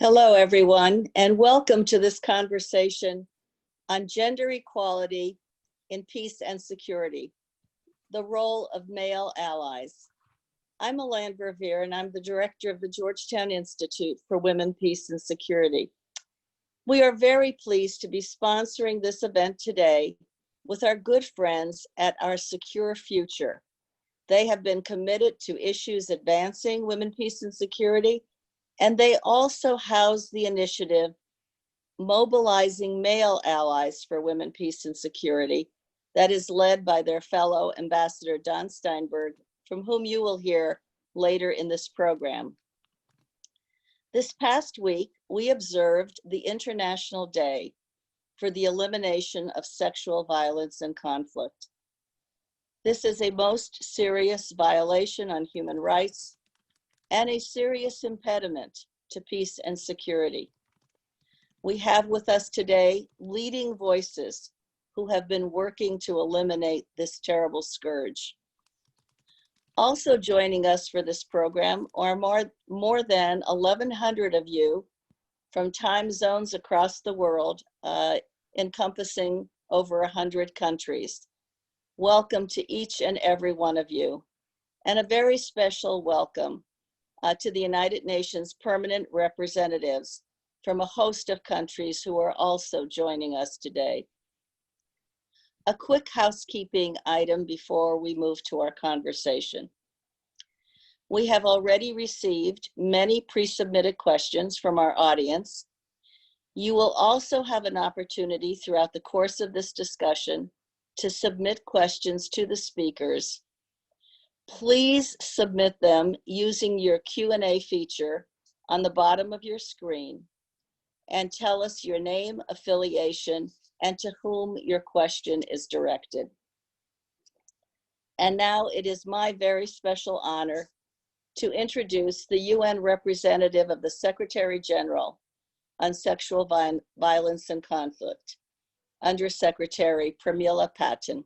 Hello, everyone, and welcome to this conversation on gender equality in peace and security, the role of male allies. I'm Elaine Verveer, and I'm the director of the Georgetown Institute for Women, Peace, and Security. We are very pleased to be sponsoring this event today with our good friends at Our Secure Future. They have been committed to issues advancing women, peace, and security, and they also house the initiative Mobilizing Male Allies for Women, Peace, and Security that is led by their fellow Ambassador Don Steinberg, from whom you will hear later in this program. This past week, we observed the International Day for the Elimination of Sexual Violence and Conflict. This is a most serious violation on human rights and a serious impediment to peace and security. We have with us today leading voices who have been working to eliminate this terrible scourge. Also joining us for this program are more than 1,100 of you from time zones across the world, encompassing over 100 countries. Welcome to each and every one of you, and a very special welcome to the United Nations permanent representatives from a host of countries who are also joining us today. A quick housekeeping item before we move to our conversation. We have already received many pre-submitted questions from our audience. You will also have an opportunity throughout the course of this discussion to submit questions to the speakers. Please submit them using your Q&A feature on the bottom of your screen and tell us your name, affiliation, and to whom your question is directed. And now it is my very special honor to introduce the UN representative of the Secretary General on Sexual Violence and Conflict, Undersecretary Pramila Patten.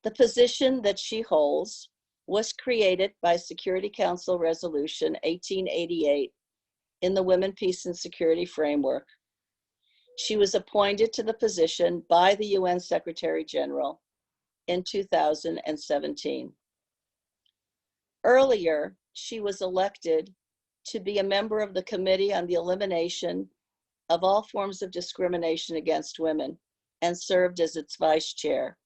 The position that she holds was created by Security Council Resolution 1888 in the Women, Peace, and Security Framework. She was appointed to the position by the UN Secretary General in 2017. Earlier, she was elected to be a member of the Committee on the Elimination of All Forms of Discrimination Against Women and served as its vice chair.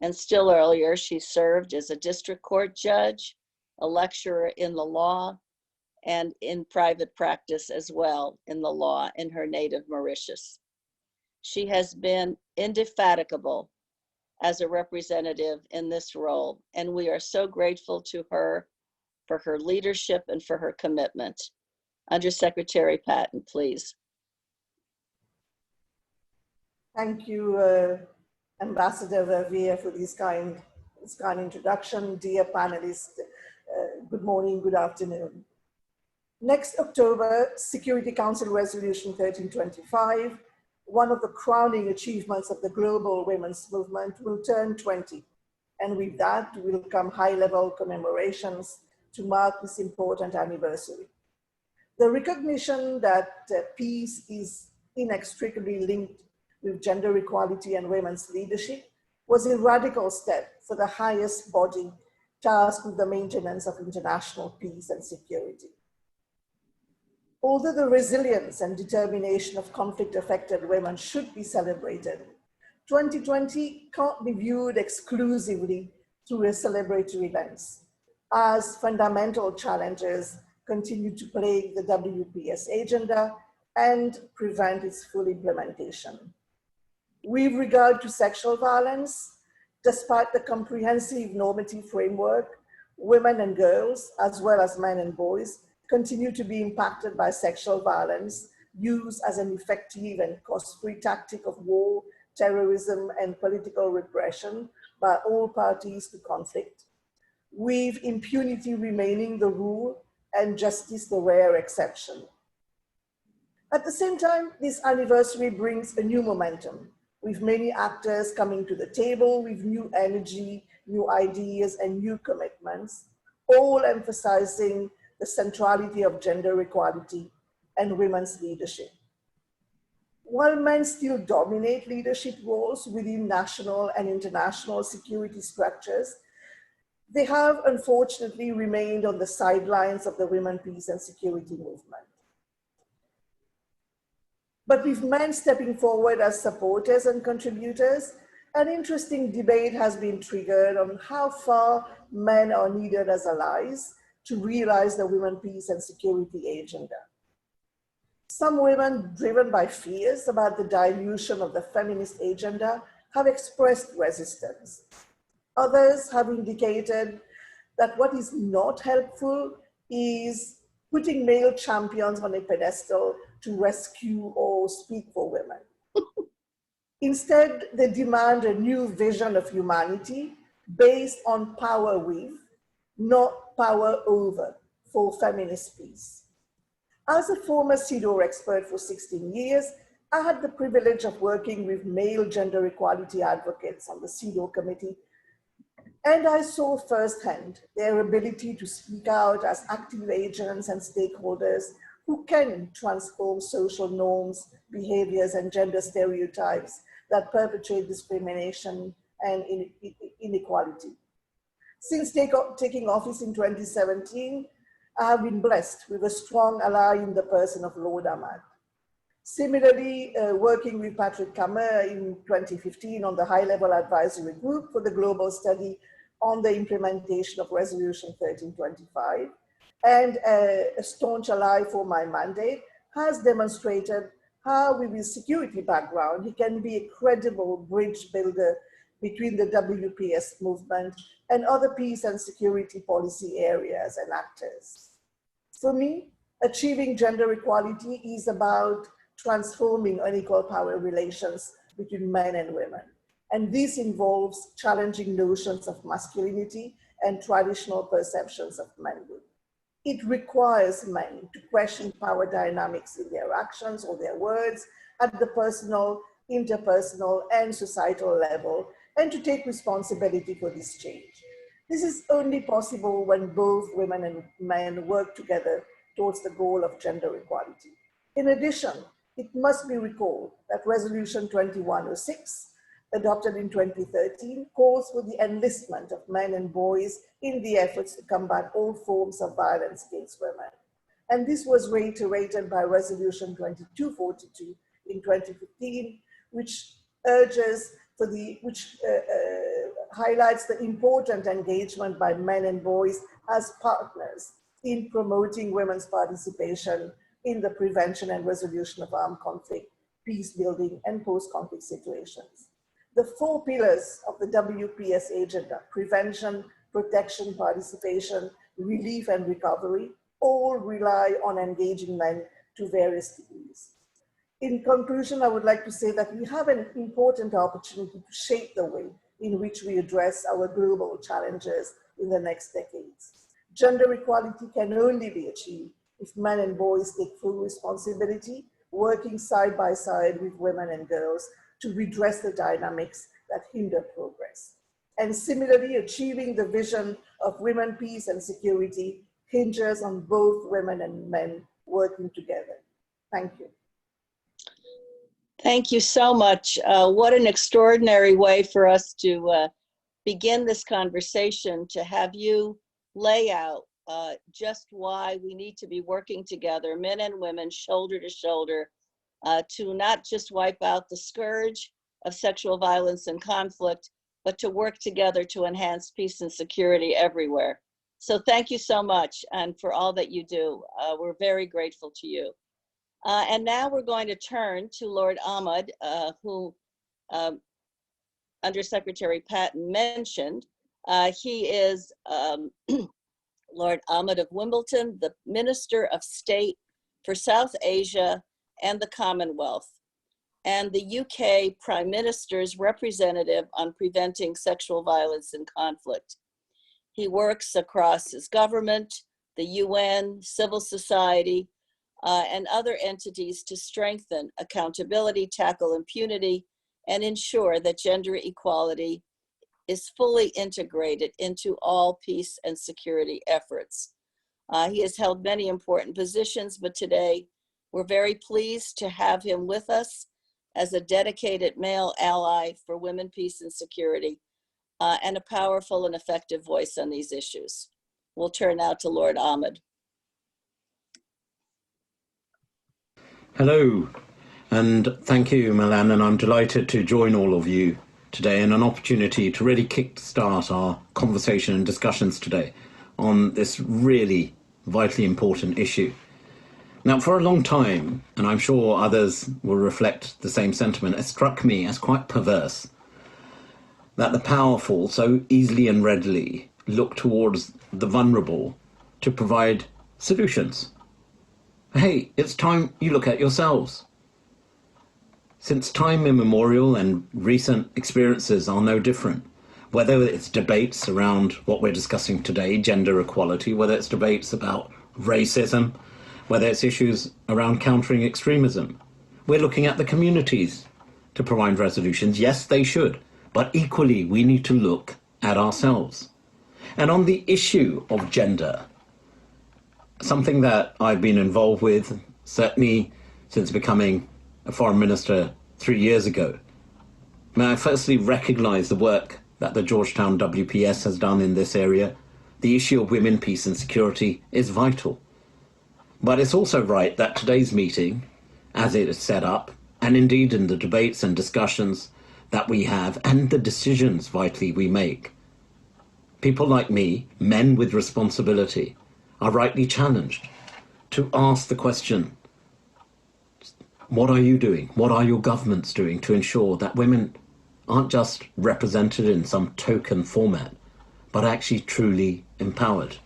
And still earlier, she served as a district court judge, a lecturer in the law, and in private practice as well in the law in her native Mauritius. She has been indefatigable as a representative in this role, and we are so grateful to her for her leadership and for her commitment. Undersecretary Patten, please. Thank you, Ambassador Verveer, for this kind introduction. Dear panelists, good morning, good afternoon. Next October, Security Council Resolution 1325, one of the crowning achievements of the global women's movement, will turn 20. And with that will come high-level commemorations to mark this important anniversary. The recognition that peace is inextricably linked with gender equality and women's leadership was a radical step for the highest body tasked with the maintenance of international peace and security. Although the resilience and determination of conflict-affected women should be celebrated, 2020 can't be viewed exclusively through a celebratory lens, as fundamental challenges continue to plague the WPS agenda and prevent its full implementation. With regard to sexual violence, despite the comprehensive normative framework, women and girls, as well as men and boys, continue to be impacted by sexual violence used as an effective and cost-free tactic of war, terrorism, and political repression by all parties to conflict, with impunity remaining the rule and justice the rare exception. At the same time, this anniversary brings a new momentum, with many actors coming to the table with new energy, new ideas, and new commitments, all emphasizing the centrality of gender equality and women's leadership. While men still dominate leadership roles within national and international security structures, they have unfortunately remained on the sidelines of the women, peace, and security movement. But with men stepping forward as supporters and contributors, an interesting debate has been triggered on how far men are needed as allies to realize the women, peace, and security agenda. Some women, driven by fears about the dilution of the feminist agenda, have expressed resistance. Others have indicated that what is not helpful is putting male champions on a pedestal to rescue or speak for women. Instead, they demand a new vision of humanity based on power with, not power over, for feminist peace. As a former CEDAW expert for 16 years, I had the privilege of working with male gender equality advocates on the CEDAW committee, and I saw firsthand their ability to speak out as active agents and stakeholders who can transform social norms, behaviors, and gender stereotypes that perpetrate discrimination and inequality. Since taking office in 2017, I have been blessed with a strong ally in the person of Lord Ahmad. Similarly, working with Cammaert in 2015 on the high-level advisory group for the global study on the implementation of Resolution 1325, and a staunch ally for my mandate, has demonstrated how, with his security background, he can be a credible bridge builder between the WPS movement and other peace and security policy areas and actors. For me, achieving gender equality is about transforming unequal power relations between men and women. And this involves challenging notions of masculinity and traditional perceptions of manhood. It requires men to question power dynamics in their actions or their words at the personal, interpersonal, and societal level, and to take responsibility for this change. This is only possible when both women and men work together towards the goal of gender equality. In addition, it must be recalled that Resolution 2106, adopted in 2013, calls for the enlistment of men and boys in the efforts to combat all forms of violence against women. And this was reiterated by Resolution 2242 in 2015, which highlights the important engagement by men and boys as partners in promoting women's participation in the prevention and resolution of armed conflict, peace building, and post-conflict situations. The 4 pillars of the WPS agenda, prevention, protection, participation, relief, and recovery, all rely on engaging men to various degrees. In conclusion, I would like to say that we have an important opportunity to shape the way in which we address our global challenges in the next decades. Gender equality can only be achieved if men and boys take full responsibility, working side by side with women and girls to redress the dynamics that hinder progress. And similarly, achieving the vision of women, peace, and security hinges on both women and men working together. Thank you. Thank you so much. What an extraordinary way for us to begin this conversation, to have you lay out just why we need to be working together, men and women, shoulder to shoulder, to not just wipe out the scourge of sexual violence and conflict, but to work together to enhance peace and security everywhere. So thank you so much, and for all that you do. We're very grateful to you. And now we're going to turn to Lord Ahmad, who Undersecretary Patten mentioned. He is Lord Ahmad of Wimbledon, the Minister of State for South Asia and the Commonwealth, and the UK Prime Minister's representative on preventing sexual violence and conflict. He works across his government, the UN, civil society, and other entities to strengthen accountability, tackle impunity, and ensure that gender equality is fully integrated into all peace and security efforts. He has held many important positions, but today We're very pleased to have him with us as a dedicated male ally for women, peace, and security, and a powerful and effective voice on these issues. We'll turn now to Lord Ahmad. Hello, and thank you, Milan, and I'm delighted to join all of you today and an opportunity to really kickstart our conversation and discussions today on this really vitally important issue. Now, for a long time, and I'm sure others will reflect the same sentiment, it struck me as quite perverse that the powerful so easily and readily look towards the vulnerable to provide solutions. Hey, it's time you look at yourselves. Since time immemorial, and recent experiences are no different, whether it's debates around what we're discussing today, gender equality, whether it's debates about racism, whether it's issues around countering extremism, we're looking at the communities to provide resolutions. Yes, they should, but equally we need to look at ourselves. And on the issue of gender, something that I've been involved with, certainly since becoming a foreign minister 3 years ago, may I firstly recognise the work that the Georgetown WPS has done in this area. The issue of women, peace and security is vital. But it's also right that today's meeting, as it is set up, and indeed in the debates and discussions that we have, and the decisions vitally we make, people like me, men with responsibility, are rightly challenged to ask the question, what are you doing? What are your governments doing to ensure that women aren't just represented in some token format, but actually truly empowered?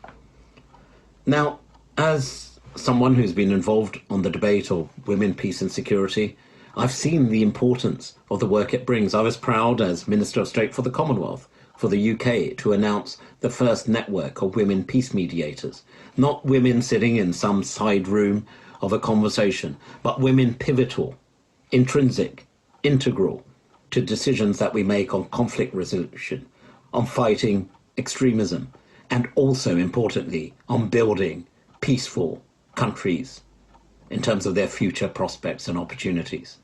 Now, as someone who's been involved on the debate of women, peace and security, I've seen the importance of the work it brings. I was proud as Minister of State for the Commonwealth for the UK to announce the first network of women peace mediators, not women sitting in some side room of a conversation, but women pivotal, intrinsic, integral to decisions that we make on conflict resolution, on fighting extremism, and also, importantly, on building peaceful countries in terms of their future prospects and opportunities.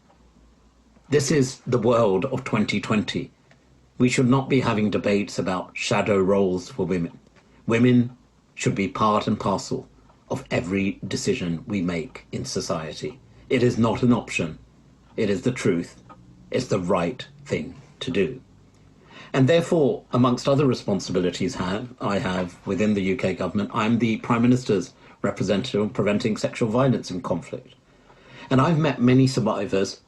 This is the world of 2020. We should not be having debates about shadow roles for women. Women should be part and parcel of every decision we make in society. It is not an option. It is the truth. It's the right thing to do. And therefore, amongst other responsibilities I have within the UK government, I'm the Prime Minister's representative on preventing sexual violence and conflict. And I've met many survivors,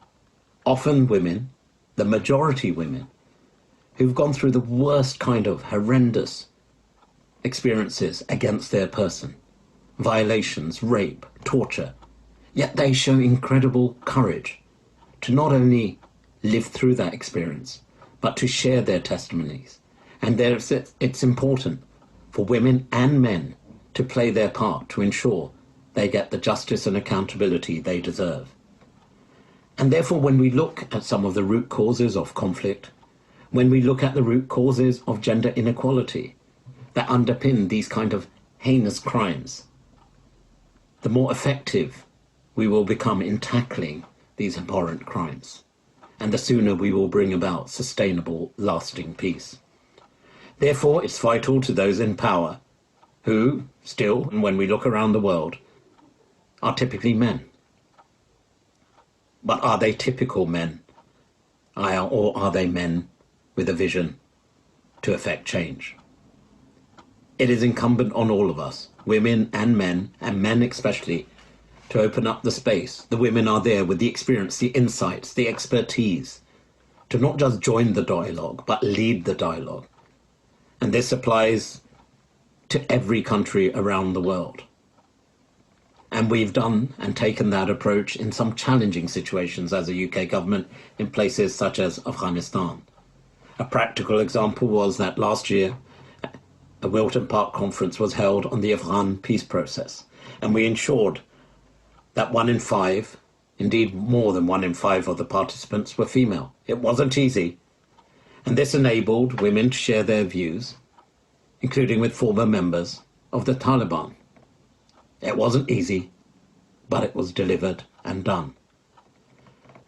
often women, the majority women, who've gone through the worst kind of horrendous experiences against their person. Violations, rape, torture. Yet they show incredible courage to not only live through that experience, but to share their testimonies. And it's important for women and men to play their part to ensure they get the justice and accountability they deserve. And therefore, when we look at some of the root causes of conflict, when we look at the root causes of gender inequality that underpin these kind of heinous crimes, the more effective we will become in tackling these abhorrent crimes, and the sooner we will bring about sustainable, lasting peace. Therefore, it's vital to those in power who, still, when we look around the world, are typically men. But are they typical men? Or are they men with a vision to effect change? It is incumbent on all of us, women and men especially, to open up the space. The women are there with the experience, the insights, the expertise, to not just join the dialogue, but lead the dialogue. And this applies to every country around the world. And we've done and taken that approach in some challenging situations as a UK government in places such as Afghanistan. A practical example was that last year, a Wilton Park conference was held on the Afghan peace process, and we ensured that 1 in 5, indeed more than 1 in 5 of the participants were female. It wasn't easy, and this enabled women to share their views, including with former members of the Taliban. It wasn't easy, but it was delivered and done.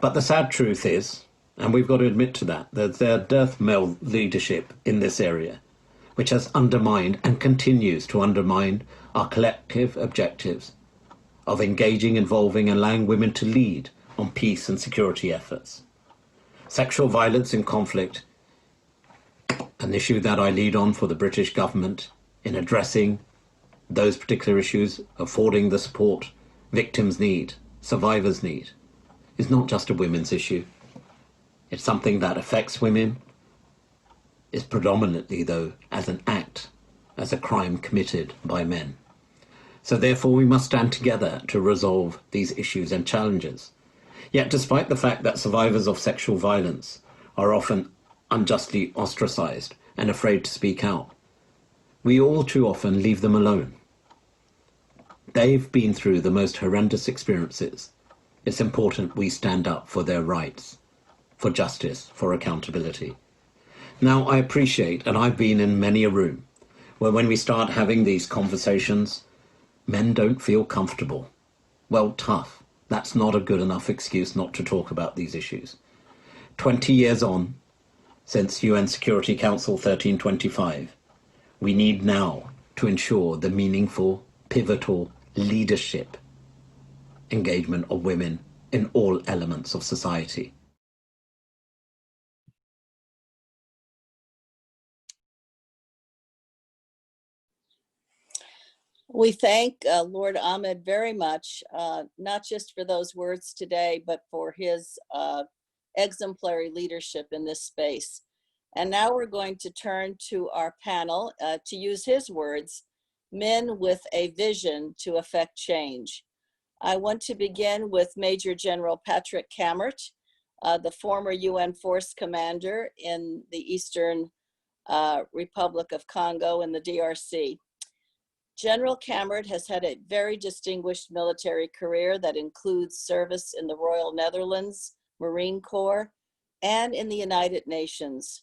But the sad truth is, and we've got to admit to that there's a dearth of male leadership in this area, which has undermined and continues to undermine our collective objectives of engaging, involving and allowing women to lead on peace and security efforts. Sexual violence in conflict, an issue that I lead on for the British government in addressing those particular issues, affording the support victims need, survivors need, is not just a women's issue. It's something that affects women, is predominantly, though, as an act, as a crime committed by men. So therefore we must stand together to resolve these issues and challenges. Yet despite the fact that survivors of sexual violence are often unjustly ostracized and afraid to speak out, we all too often leave them alone. They've been through the most horrendous experiences. It's important we stand up for their rights, for justice, for accountability. Now, I appreciate, and I've been in many a room, where when we start having these conversations, men don't feel comfortable. Well, tough. That's not a good enough excuse not to talk about these issues. 20 years on, since UN Security Council 1325, we need now to ensure the meaningful, pivotal leadership engagement of women in all elements of society. We thank Lord Ahmad very much, not just for those words today, but for his exemplary leadership in this space. And now we're going to turn to our panel, to use his words, men with a vision to affect change. I want to begin with Major General Patrick Cammaert, the former UN force commander in the Eastern Republic of Congo in the DRC. General Cammaert has had a very distinguished military career that includes service in the Royal Netherlands Marine Corps and in the United Nations.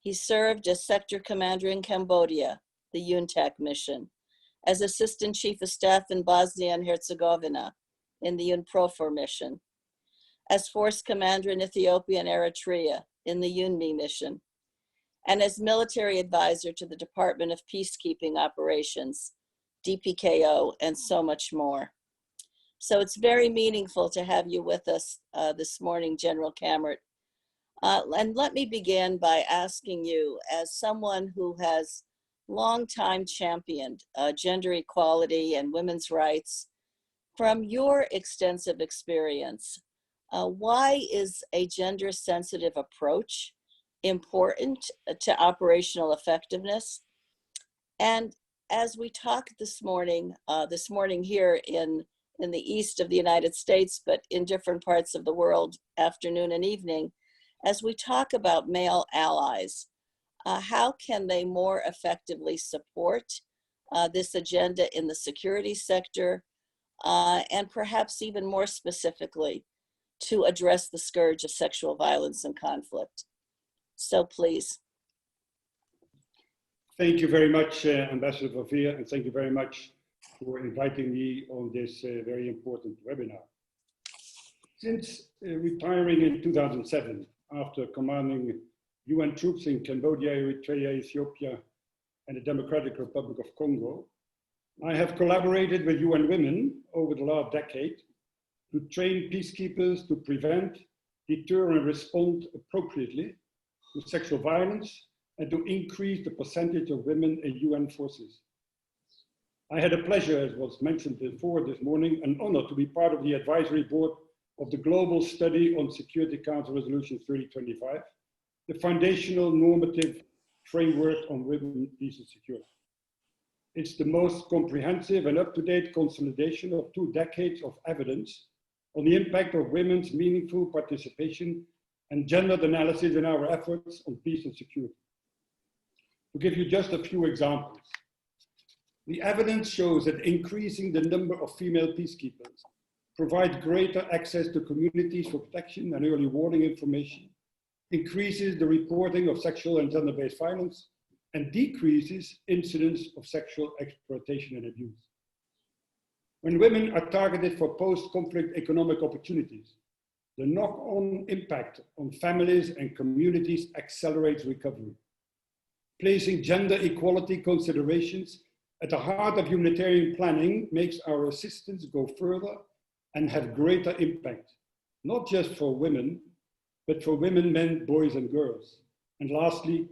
He served as sector commander in Cambodia, the UNTAC mission, as assistant chief of staff in Bosnia and Herzegovina in the UNPROFOR mission, as force commander in Ethiopia and Eritrea in the UNMI mission, and as military advisor to the Department of Peacekeeping Operations, DPKO, and so much more. So it's very meaningful to have you with us this morning, General Cammaert. And let me begin by asking you, as someone who has long time championed gender equality and women's rights, from your extensive experience, why is a gender sensitive approach important to operational effectiveness? And as we talk this morning here in the east of the United States, but in different parts of the world, afternoon and evening, as we talk about male allies, how can they more effectively support this agenda in the security sector, and perhaps even more specifically, to address the scourge of sexual violence and conflict? So please. Thank you very much, Ambassador Verveer, and thank you very much for inviting me on this very important webinar. Since retiring in 2007, after commanding UN troops in Cambodia, Eritrea, Ethiopia, and the Democratic Republic of Congo, I have collaborated with UN Women over the last decade to train peacekeepers to prevent, deter, and respond appropriately to sexual violence, and to increase the percentage of women in UN forces. I had a pleasure, as was mentioned before this morning, an honor to be part of the advisory board of the Global Study on Security Council Resolution 3025, the foundational normative framework on women, peace, and security. It's the most comprehensive and up-to-date consolidation of 2 decades of evidence on the impact of women's meaningful participation and gendered analysis in our efforts on peace and security. To give you just a few examples, the evidence shows that increasing the number of female peacekeepers provides greater access to communities for protection and early warning information, increases the reporting of sexual and gender-based violence, and decreases incidents of sexual exploitation and abuse. When women are targeted for post-conflict economic opportunities, the knock-on impact on families and communities accelerates recovery. Placing gender equality considerations at the heart of humanitarian planning makes our assistance go further and have greater impact, not just for women, but for women, men, boys, and girls. And lastly,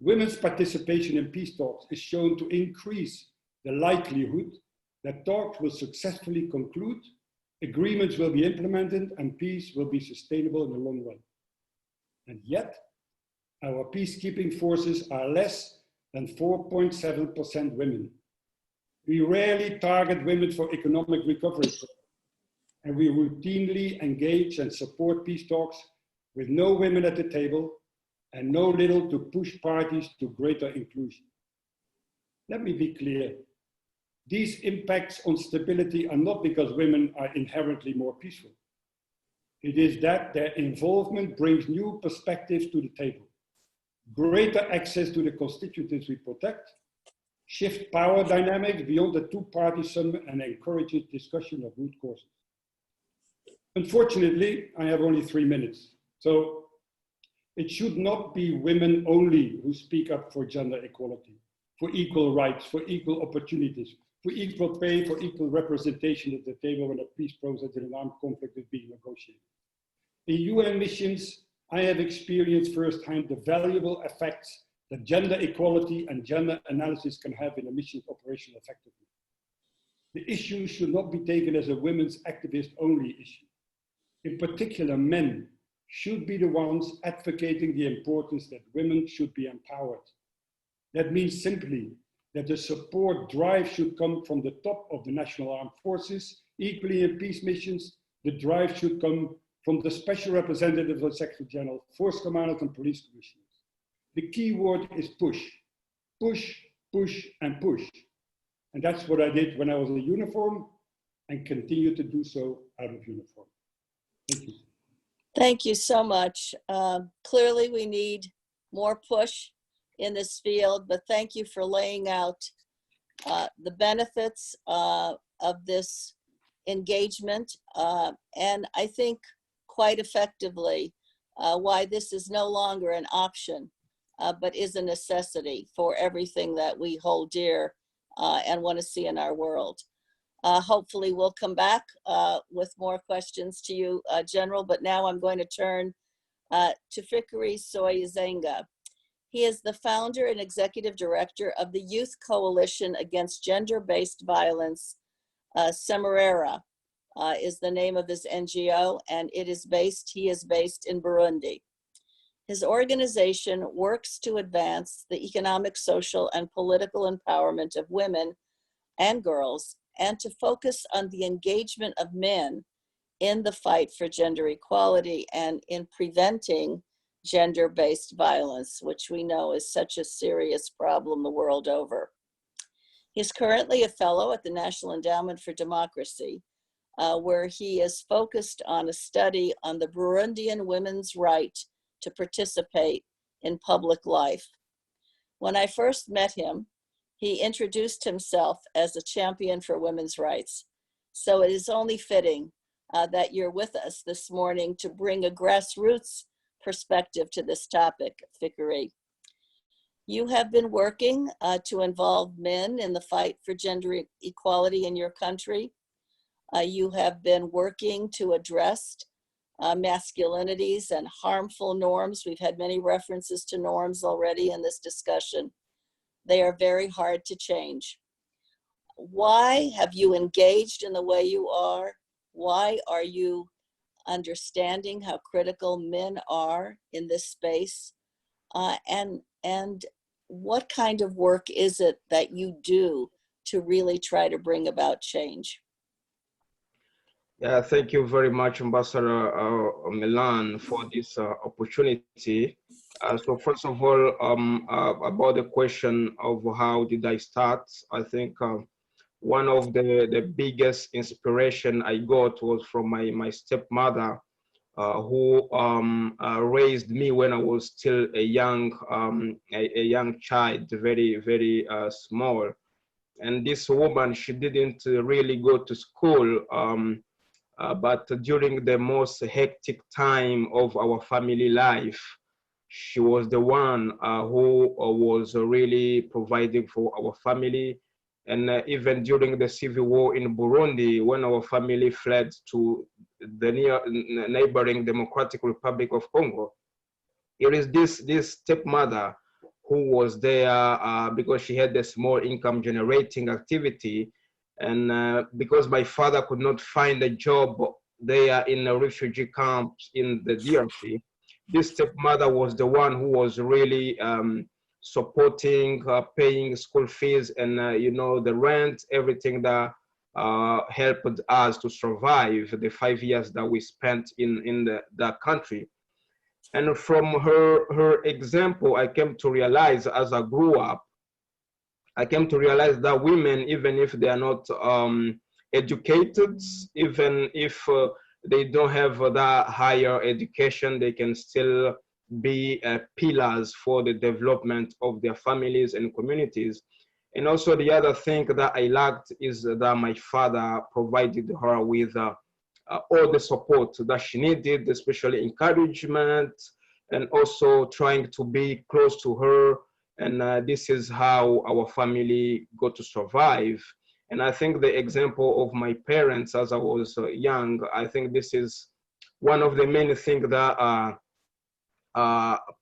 women's participation in peace talks is shown to increase the likelihood that talks will successfully conclude, agreements will be implemented, and peace will be sustainable in the long run. And yet, our peacekeeping forces are less than 4.7% women. We rarely target women for economic recovery, and we routinely engage and support peace talks with no women at the table and no little to push parties to greater inclusion. Let me be clear. These impacts on stability are not because women are inherently more peaceful. It is that their involvement brings new perspectives to the table, greater access to the constituents we protect, shift power dynamics beyond the two-party sum, and encourages discussion of root causes. Unfortunately, I have only 3 minutes, so it should not be women only who speak up for gender equality, for equal rights, for equal opportunities, for equal pay, for equal representation at the table when a peace process in an armed conflict is being negotiated. In UN missions, I have experienced firsthand the valuable effects that gender equality and gender analysis can have in a mission's operational effectiveness. The issue should not be taken as a women's activist only issue. In particular, men should be the ones advocating the importance that women should be empowered. That means simply that the support drive should come from the top of the national armed forces. Equally in peace missions, the drive should come from the special representatives of the Secretary General, force commanders, and police commissioners. The key word is push. Push, push, and push. And that's what I did when I was in uniform and continue to do so out of uniform. Thank you. Thank you so much. Clearly, we need more push in this field, but thank you for laying out the benefits of this engagement, and I think quite effectively why this is no longer an option, but is a necessity for everything that we hold dear and want to see in our world. Hopefully we'll come back with more questions to you, General, but now I'm going to turn to Fikiri Nzoyisenga. He is the founder and executive director of the Youth Coalition Against Gender-Based Violence. SEMERERA is the name of this NGO, and he is based in Burundi. His organization works to advance the economic, social, and political empowerment of women and girls, and to focus on the engagement of men in the fight for gender equality and in preventing gender-based violence, which we know is such a serious problem the world over. He's currently a fellow at the National Endowment for Democracy, where he is focused on a study on the Burundian women's right to participate in public life. When I first met him, he introduced himself as a champion for women's rights. So it is only fitting that you're with us this morning to bring a grassroots perspective to this topic, Fikiri. You have been working to involve men in the fight for gender equality in your country. You have been working to address masculinities and harmful norms. We've had many references to norms already in this discussion. They are very hard to change. Why have you engaged in the way you are? Why are you understanding how critical men are in this space? And what kind of work is it that you do to really try to bring about change? Yeah, thank you very much, Ambassador Milan, for this opportunity. So first of all, about the question of how did I start, I think one of the biggest inspiration I got was from my stepmother, who raised me when I was still a young child, very, very small. And this woman, she didn't really go to school, but during the most hectic time of our family life, she was the one who was really providing for our family. And even during the civil war in Burundi, when our family fled to the neighboring Democratic Republic of Congo, here is this stepmother who was there because she had a small income generating activity. And because my father could not find a job there in a refugee camp in the DRC, this stepmother was the one who was really supporting, paying school fees and the rent, everything that helped us to survive the 5 years that we spent in that country. And from her example, I came to realize as I grew up, I came to realize that women, even if they are not educated, even if they don't have that higher education, they can still be pillars for the development of their families and communities. And also the other thing that I lacked is that my father provided her with all the support that she needed, especially encouragement, and also trying to be close to her. And this is how our family got to survive. And I think the example of my parents as I was young, I think this is one of the many things that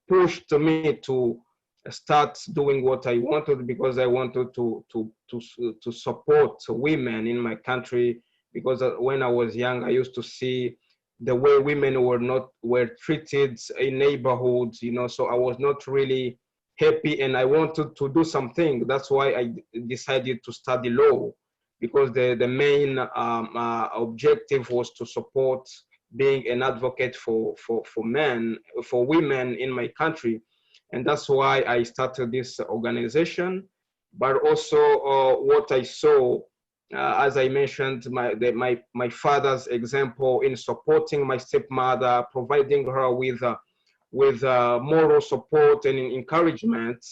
pushed me to start doing what I wanted, because I wanted to support women in my country. Because when I was young, I used to see the way women were treated in neighborhoods, so I was not really happy, and I wanted to do something. That's why I decided to study law, because the main objective was to support being an advocate for women in my country. And that's why I started this organization. But also what I saw, as I mentioned, my father's example in supporting my stepmother, providing her with moral support and encouragement,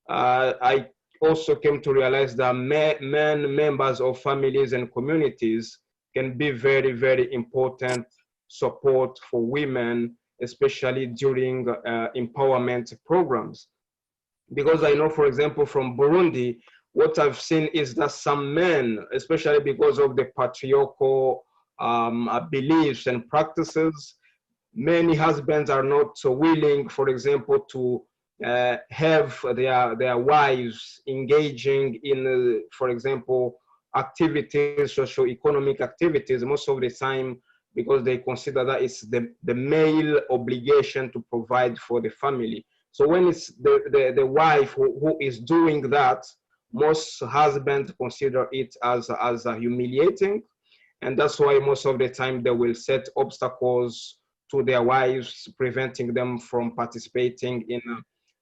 I also came to realize that members of families and communities can be very, very important support for women, especially during empowerment programs. Because I know, for example, from Burundi, what I've seen is that some men, especially because of the patriarchal beliefs and practices, many husbands are not so willing, for example, to have their wives engaging in, for example, activities, socio-economic activities, most of the time, because they consider that it's the male obligation to provide for the family. So when it's the wife who is doing that, most husbands consider it as humiliating. And that's why most of the time they will set obstacles to their wives, preventing them from participating in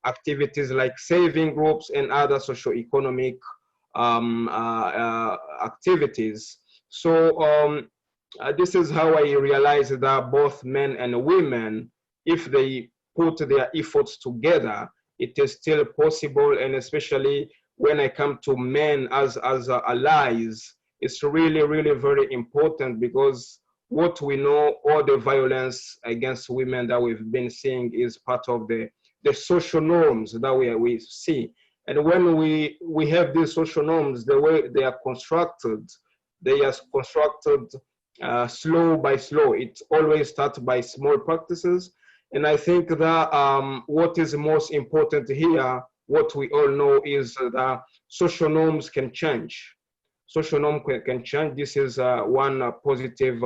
activities like saving groups and other socio-economic activities. So this is how I realized that both men and women, if they put their efforts together, it is still possible. And especially when I come to men as allies, it's really, really very important, because what we know, all the violence against women that we've been seeing is part of the social norms that we see. And when we have these social norms, the way they are constructed slow by slow. It always starts by small practices. And I think that what is most important here, what we all know, is that social norms can change. Social norms can change. This is one positive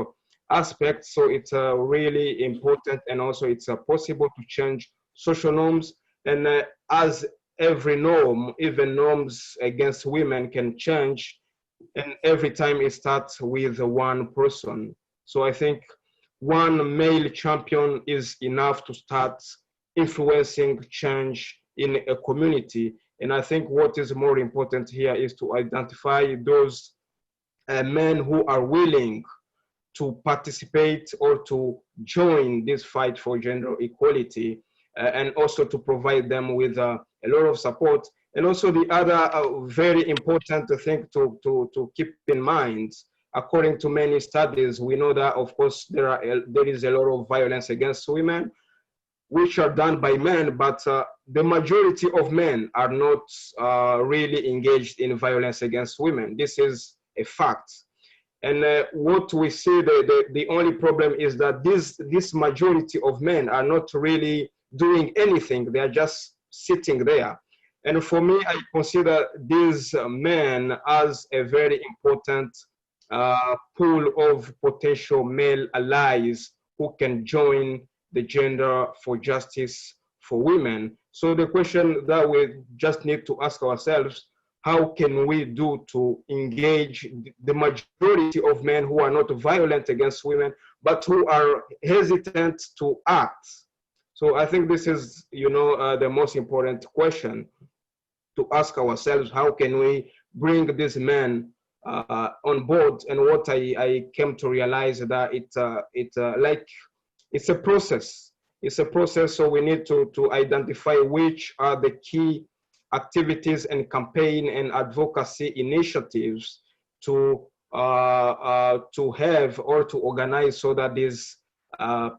aspect. So it's really important, and also it's possible to change social norms. And as every norm, even norms against women can change, and every time it starts with one person. So I think one male champion is enough to start influencing change in a community. And I think what is more important here is to identify those men who are willing to participate or to join this fight for gender equality, and also to provide them with a lot of support. And also the other very important thing to keep in mind, according to many studies, we know that, of course, there is a lot of violence against women, which are done by men, but the majority of men are not really engaged in violence against women. This is a fact. And what we see, the only problem is that this majority of men are not really doing anything. They are just sitting there. And for me, I consider these men as a very important pool of potential male allies who can join the Gender for Justice for Women. So the question that we just need to ask ourselves, how can we do to engage the majority of men who are not violent against women, but who are hesitant to act? So I think this is, the most important question to ask ourselves. How can we bring these men on board? And what I came to realize that it's a process. It's a process, so we need to identify which are the key activities and campaign and advocacy initiatives to have or to organize so that these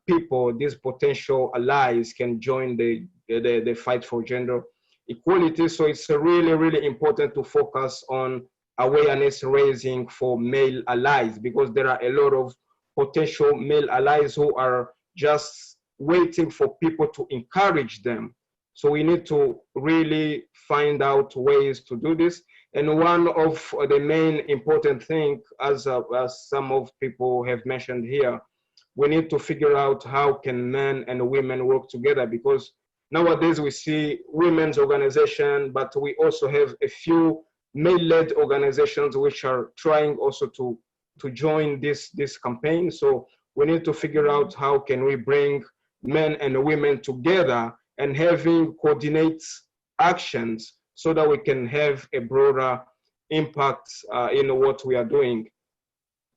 people, these potential allies, can join the fight for gender equality. So it's really, really important to focus on awareness raising for male allies, because there are a lot of potential male allies who are just waiting for people to encourage them. So we need to really find out ways to do this. And one of the main important thing, as some of people have mentioned here, we need to figure out how can men and women work together, because nowadays we see women's organization, but we also have a few male-led organizations which are trying also to join this campaign. So we need to figure out how can we bring men and women together and having coordinate actions so that we can have a broader impact in what we are doing.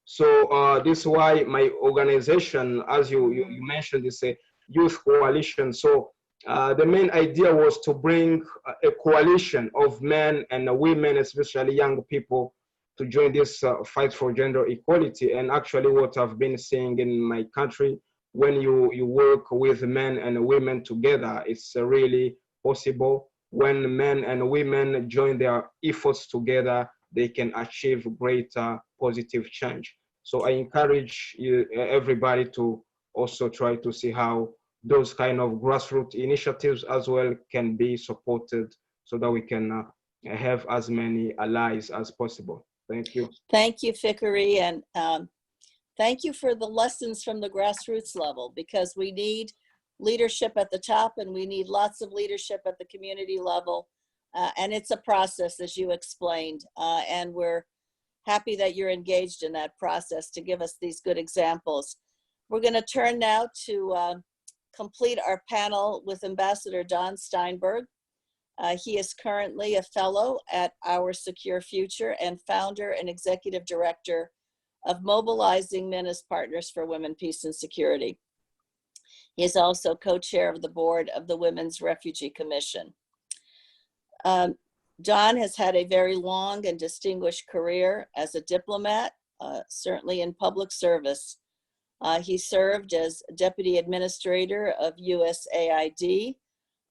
So this is why my organization, as you mentioned, is a youth coalition. So the main idea was to bring a coalition of men and women, especially young people, to join this fight for gender equality. And actually what I've been seeing in my country, when you work with men and women together, it's really possible. When men and women join their efforts together, they can achieve greater positive change. So I encourage everybody to also try to see how those kind of grassroots initiatives as well can be supported so that we can have as many allies as possible. Thank you. Thank you, Fikiri, and thank you for the lessons from the grassroots level, because we need leadership at the top and we need lots of leadership at the community level. And it's a process, as you explained, and we're happy that you're engaged in that process to give us these good examples. We're going to turn now to complete our panel with Ambassador Don Steinberg. He is currently a fellow at Our Secure Future and founder and executive director of Mobilizing Men as Partners for Women, Peace, and Security. He is also co-chair of the board of the Women's Refugee Commission. Don has had a very long and distinguished career as a diplomat, certainly in public service. He served as Deputy Administrator of USAID,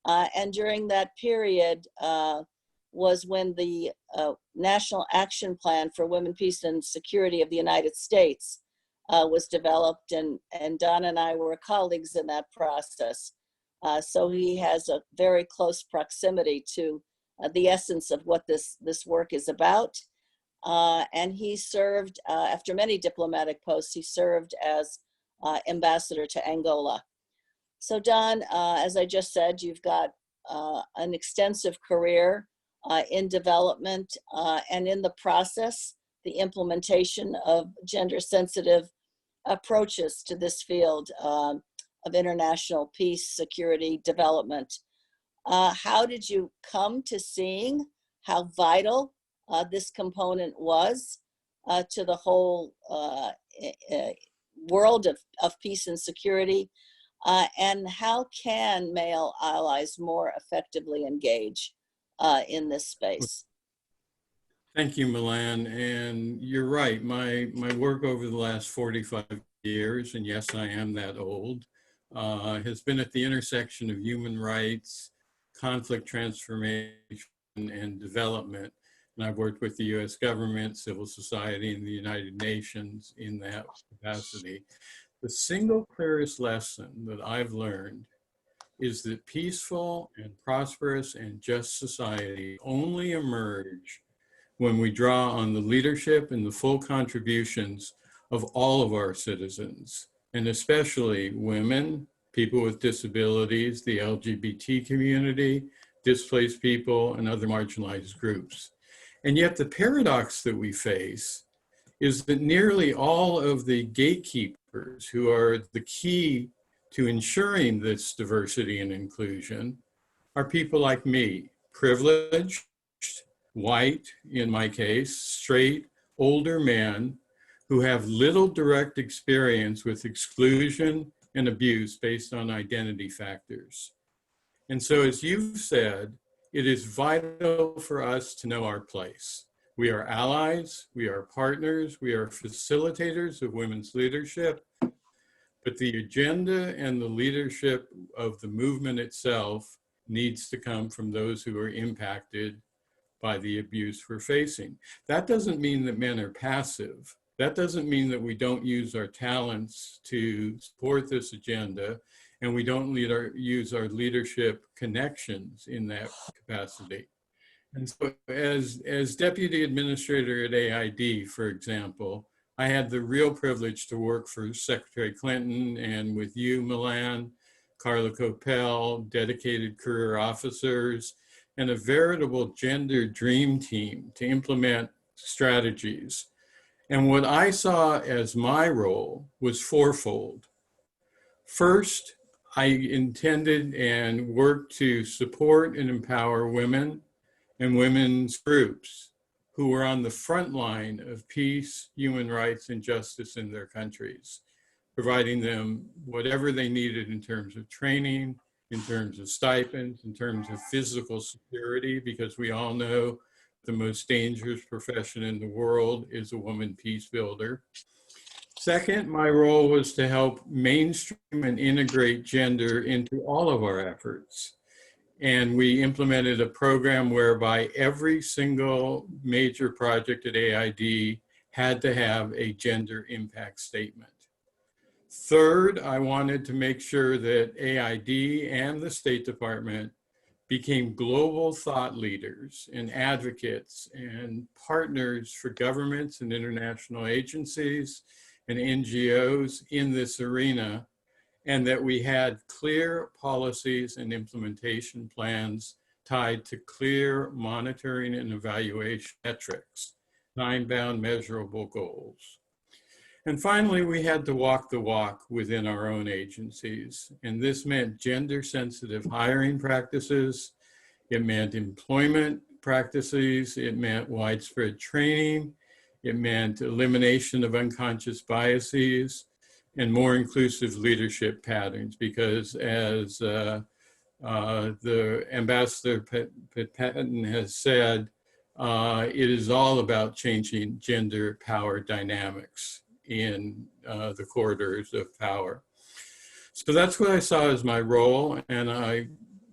and during that period was when the National Action Plan for Women, Peace, and Security of the United States was developed, and Don and I were colleagues in that process. So he has a very close proximity to the essence of what this work is about. And he served, after many diplomatic posts, he served as ambassador to Angola. So Don, as I just said, you've got an extensive career in development and in the process, the implementation of gender-sensitive approaches to this field of international peace, security, development. How did you come to seeing how vital this component was to the whole world of peace and security? And how can male allies more effectively engage in this space. Thank you, Milan. And you're right, my work over the last 45 years, and yes, I am that old, has been at the intersection of human rights, conflict transformation, and development. And I've worked with the US government, civil society, and the United Nations in that capacity. The single clearest lesson that I've learned is that peaceful and prosperous and just society only emerge when we draw on the leadership and the full contributions of all of our citizens, and especially women, people with disabilities, the LGBT community, displaced people, and other marginalized groups. And yet the paradox that we face is that nearly all of the gatekeepers who are the key to ensuring this diversity and inclusion are people like me, privileged, white, in my case, straight, older men who have little direct experience with exclusion and abuse based on identity factors. And so, as you've said, it is vital for us to know our place. We are allies, we are partners, we are facilitators of women's leadership, but the agenda and the leadership of the movement itself needs to come from those who are impacted by the abuse we're facing. That doesn't mean that men are passive. That doesn't mean that we don't use our talents to support this agenda, and we don't use our leadership connections in that capacity. And so as Deputy Administrator at AID, for example, I had the real privilege to work for Secretary Clinton and with you, Milan, Carla Coppell, dedicated career officers, and a veritable gender dream team to implement strategies. And what I saw as my role was fourfold. First, I intended and worked to support and empower women and women's groups who were on the front line of peace, human rights, and justice in their countries, providing them whatever they needed in terms of training, in terms of stipends, in terms of physical security, because we all know the most dangerous profession in the world is a woman peace builder. Second, my role was to help mainstream and integrate gender into all of our efforts. And we implemented a program whereby every single major project at AID had to have a gender impact statement. Third, I wanted to make sure that AID and the State Department became global thought leaders and advocates and partners for governments and international agencies and NGOs in this arena, and that we had clear policies and implementation plans tied to clear monitoring and evaluation metrics, time-bound measurable goals. And finally, we had to walk the walk within our own agencies. And this meant gender-sensitive hiring practices. It meant employment practices. It meant widespread training. It meant elimination of unconscious biases and more inclusive leadership patterns. Because as the Ambassador Patten has said, it is all about changing gender power dynamics in the corridors of power. So that's what I saw as my role, and I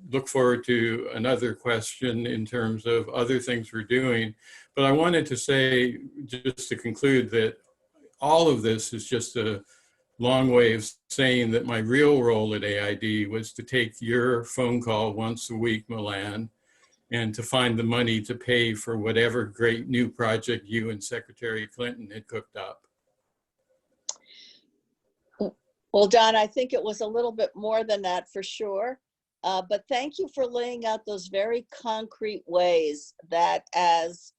look forward to another question in terms of other things we're doing. But I wanted to say, just to conclude, that all of this is just a long way of saying that my real role at AID was to take your phone call once a week, Milan, and to find the money to pay for whatever great new project you and Secretary Clinton had cooked up. Well, Don, I think it was a little bit more than that for sure. But thank you for laying out those very concrete ways that as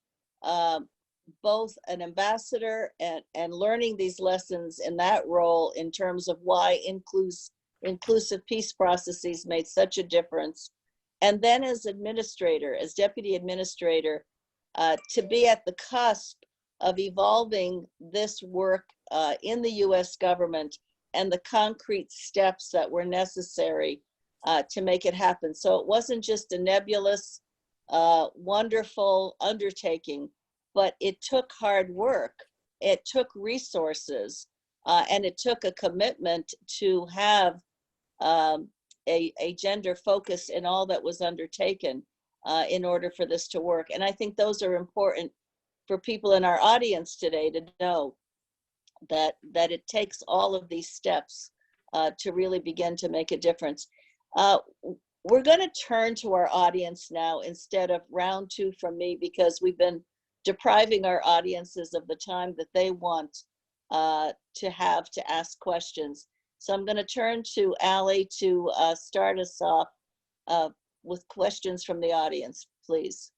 both an ambassador and learning these lessons in that role in terms of why inclusive peace processes made such a difference. And then as administrator, as deputy administrator, to be at the cusp of evolving this work in the US government and the concrete steps that were necessary to make it happen. So it wasn't just a nebulous wonderful undertaking, but it took hard work. It took resources, and it took a commitment to have a gender focus in all that was undertaken in order for this to work. And I think those are important for people in our audience today to know that it takes all of these steps to really begin to make a difference. We're going to turn to our audience now instead of round two from me, because we've been depriving our audiences of the time that they want to have to ask questions. So I'm going to turn to Ali to start us off with questions from the audience, please.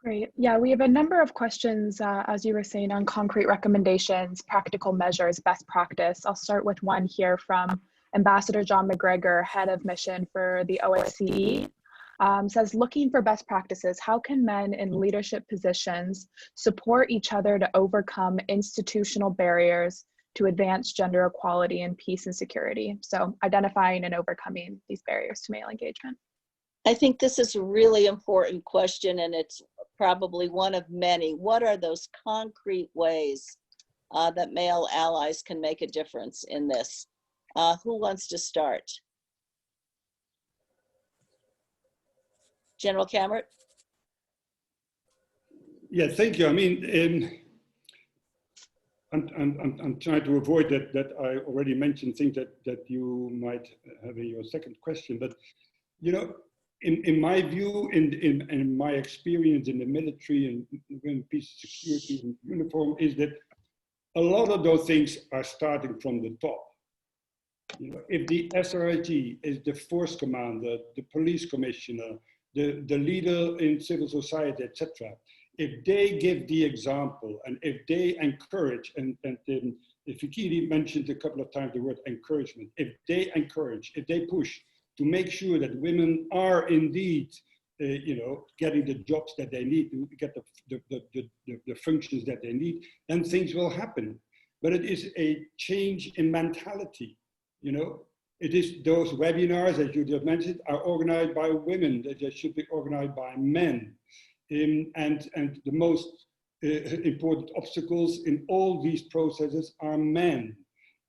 Great. Yeah, we have a number of questions, as you were saying, on concrete recommendations, practical measures, best practice. I'll start with one here from Ambassador John McGregor, head of mission for the OSCE. Says, looking for best practices, how can men in leadership positions support each other to overcome institutional barriers to advance gender equality and peace and security? So identifying and overcoming these barriers to male engagement. I think this is a really important question, and it's probably one of many. What are those concrete ways that male allies can make a difference in this? Who wants to start? General Cammaert? Yeah, thank you. I mean, I'm trying to avoid that I already mentioned things that you might have in your second question, but you know, in my view, in my experience in the military and in peace, security, and uniform, is that a lot of those things are starting from the top. You know, if the SRIG is the force commander, the police commissioner, the leader in civil society, etc., if they give the example and if they encourage, and Fikiri mentioned a couple of times the word encouragement, if they encourage, if they push to make sure that women are indeed, you know, getting the jobs that they need, to get the functions that they need, then things will happen. But it is a change in mentality, you know. It is those webinars, as you just mentioned, are organized by women, that they should be organized by men. And the most important obstacles in all these processes are men.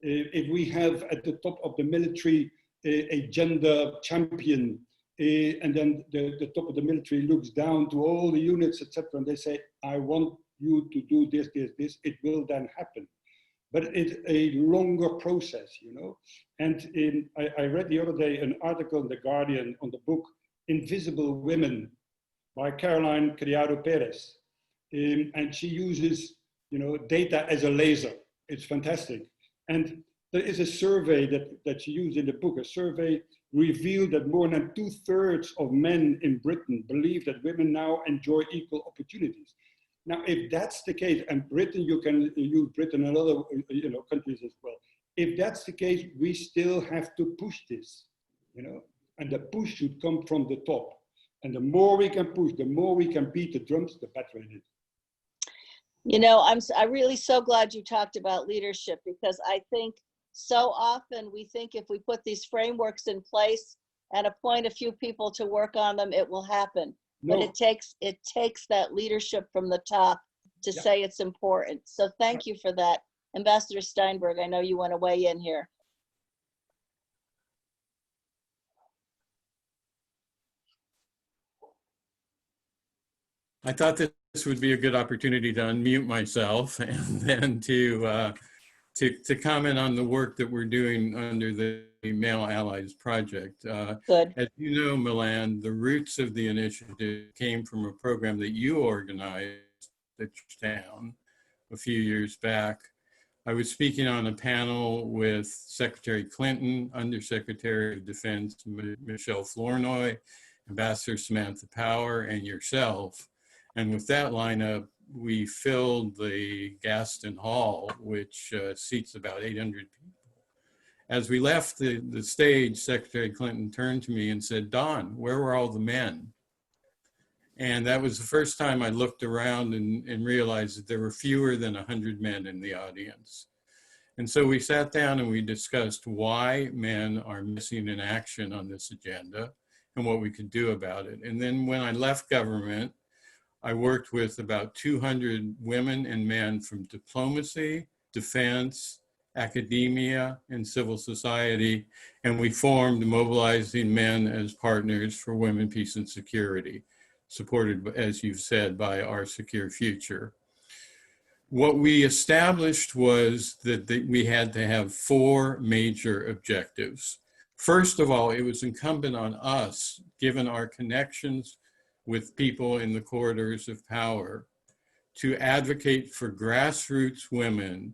If we have at the top of the military a gender champion, and then the top of the military looks down to all the units, etc., and they say, I want you to do this, this, it will then happen. But it's a longer process, you know. And I read the other day an article in The Guardian on the book Invisible Women by Caroline Criado Perez. And she uses, you know, data as a laser. It's fantastic. And there is a survey that she used in the book. A survey revealed that more than 2/3 of men in Britain believe that women now enjoy equal opportunities. Now, if that's the case, and Britain, you can use Britain and other, you know, countries as well. If that's the case, we still have to push this, you know, and the push should come from the top. And the more we can push, the more we can beat the drums, the better it is. You know, I'm really so glad you talked about leadership, because I think so often we think if we put these frameworks in place and appoint a few people to work on them, it will happen. No. But it takes that leadership from the top to say it's important. So thank you for that. Ambassador Steinberg, I know you want to weigh in here. I thought that this would be a good opportunity to unmute myself and then to comment on the work that we're doing under the Male Allies Project. Good. As you know, Milan, the roots of the initiative came from a program that you organized at Georgetown a few years back. I was speaking on a panel with Secretary Clinton, Undersecretary of Defense Michelle Flournoy, Ambassador Samantha Power, and yourself. And with that lineup, we filled the Gaston Hall, which seats about 800 people. As we left the stage, Secretary Clinton turned to me and said, Don, where were all the men? And that was the first time I looked around and realized that there were fewer than 100 men in the audience. And so we sat down and we discussed why men are missing in action on this agenda and what we could do about it. And then when I left government, I worked with about 200 women and men from diplomacy, defense, academia, and civil society, and we formed Mobilizing Men as Partners for Women, Peace, and Security, supported, as you've said, by Our Secure Future. What we established was that we had to have 4 major objectives. First of all, it was incumbent on us, given our connections with people in the corridors of power, to advocate for grassroots women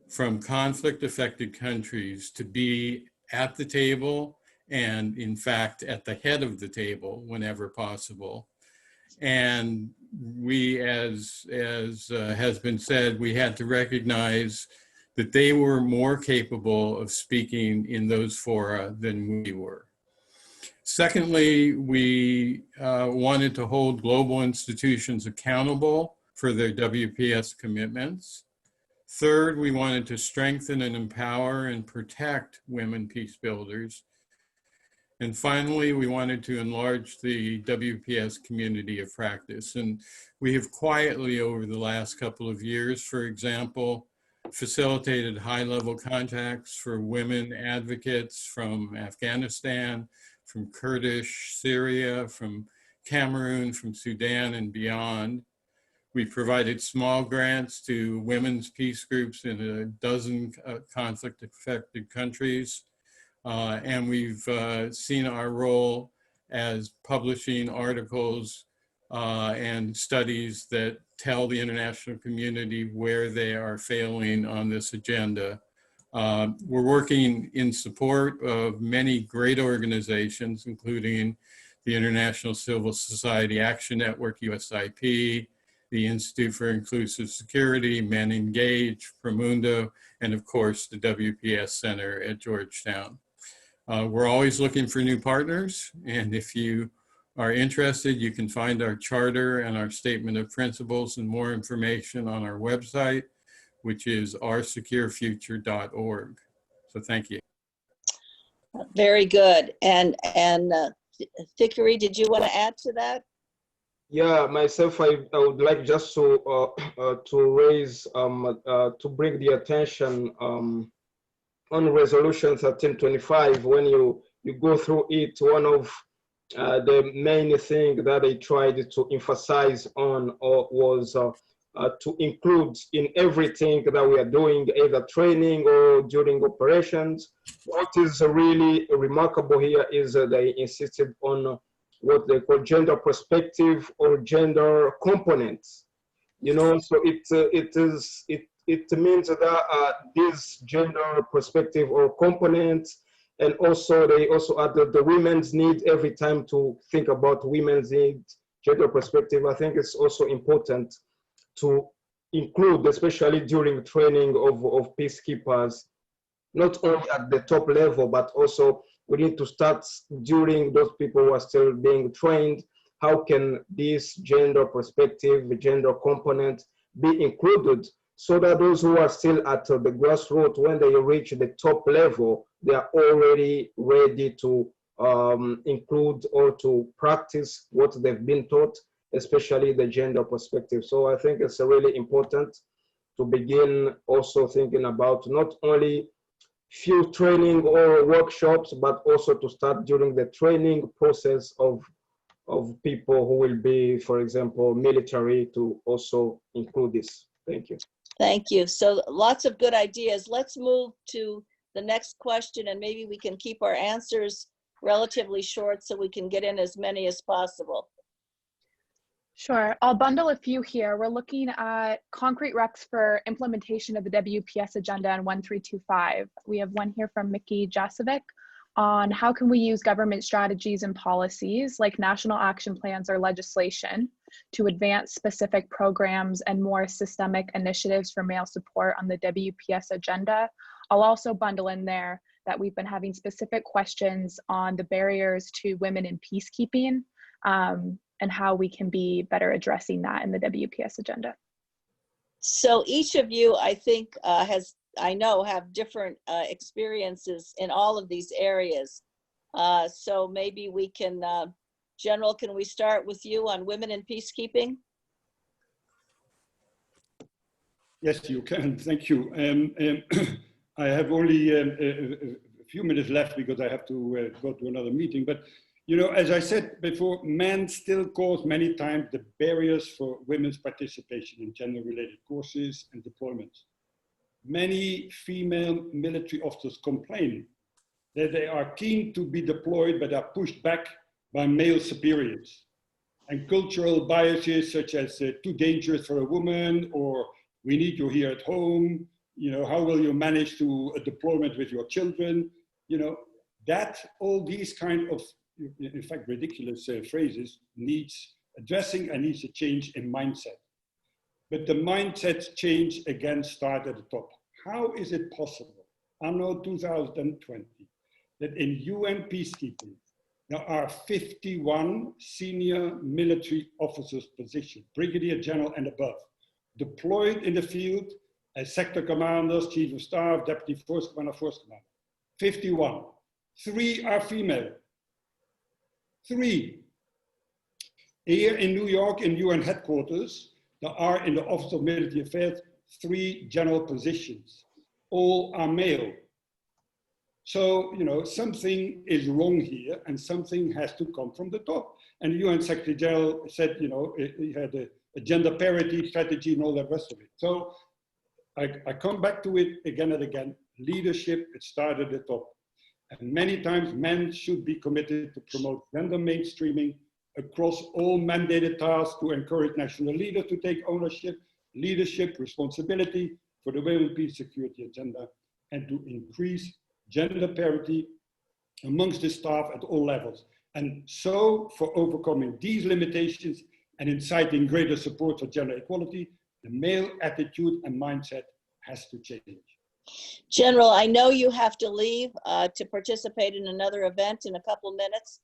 from conflict-affected countries to be at the table and, in fact, at the head of the table whenever possible. And we, as has been said, we had to recognize that they were more capable of speaking in those fora than we were. Secondly, we wanted to hold global institutions accountable for their WPS commitments. Third, we wanted to strengthen and empower and protect women peace builders. And finally, we wanted to enlarge the WPS community of practice. And we have quietly, over the last couple of years, for example, facilitated high-level contacts for women advocates from Afghanistan, from Kurdish, Syria, from Cameroon, from Sudan, and beyond. We provided small grants to women's peace groups in a dozen conflict-affected countries. And we've seen our role as publishing articles and studies that tell the international community where they are failing on this agenda. We're working in support of many great organizations, including the International Civil Society Action Network, USIP, the Institute for Inclusive Security, Men Engage, Promundo, and of course, the WPS Center at Georgetown. We're always looking for new partners, and if you are interested, you can find our charter and our statement of principles and more information on our website, which is oursecurefuture.org. So thank you. Very good. And Fikiri, did you want to add to that? Yeah, myself, I would like just to raise, to bring the attention on Resolution 1325. When you go through it, one of the main thing that I tried to emphasize on was to include in everything that we are doing, either training or during operations. What is really remarkable here is they insisted on what they call gender perspective or gender components. You know, so it means that this gender perspective or components, and also they also added the women's need every time to think about women's needs, gender perspective. I think it's also important to include, especially during training of peacekeepers, not only at the top level, but also we need to start during those people who are still being trained. How can this gender perspective, the gender component be included so that those who are still at the grassroots, when they reach the top level, they are already ready to include or to practice what they've been taught, especially the gender perspective. So I think it's really important to begin also thinking about not only few training or workshops, but also to start during the training process of people who will be, for example, military, to also include this. Thank you. Thank you. So lots of good ideas. Let's move to the next question, and maybe we can keep our answers relatively short so we can get in as many as possible. Sure, I'll bundle a few here. We're looking at concrete recs for implementation of the WPS agenda in 1325. We have one here from Mickey Jasovic on how can we use government strategies and policies like national action plans or legislation to advance specific programs and more systemic initiatives for male support on the WPS agenda. I'll also bundle in there that we've been having specific questions on the barriers to women in peacekeeping, and how we can be better addressing that in the WPS agenda. So each of you, I think, have different experiences in all of these areas. So maybe we can, General, can we start with you on women in peacekeeping? Yes, you can. Thank you. I have only a few minutes left because I have to go to another meeting. But, you know, as I said before, men still cause many times the barriers for women's participation in gender-related courses and deployments. Many female military officers complain that they are keen to be deployed, but are pushed back by male superiors. And cultural biases such as too dangerous for a woman, or we need you here at home, you know, how will you manage to a deployment with your children? You know, that all these kind of, in fact, ridiculous phrases needs addressing and needs a change in mindset. But the mindset change again start at the top. How is it possible, anno 2020, that in UN peacekeeping, there are 51 senior military officers positioned, brigadier general and above, deployed in the field as sector commanders, chief of staff, deputy force commander, force commander. 51. 3 are female. 3. Here in New York, in UN headquarters, there are in the Office of Military Affairs 3 general positions. All are male. So, you know, something is wrong here and something has to come from the top. And the UN Secretary General said, you know, he had a gender parity strategy and all the rest of it. So I come back to it again and again. Leadership, it started at the top. And many times men should be committed to promote gender mainstreaming across all mandated tasks, to encourage national leaders to take ownership, leadership, responsibility for the women, peace, security agenda, and to increase gender parity amongst the staff at all levels. And so for overcoming these limitations and inciting greater support for gender equality, the male attitude and mindset has to change. General, I know you have to leave to participate in another event in a couple minutes.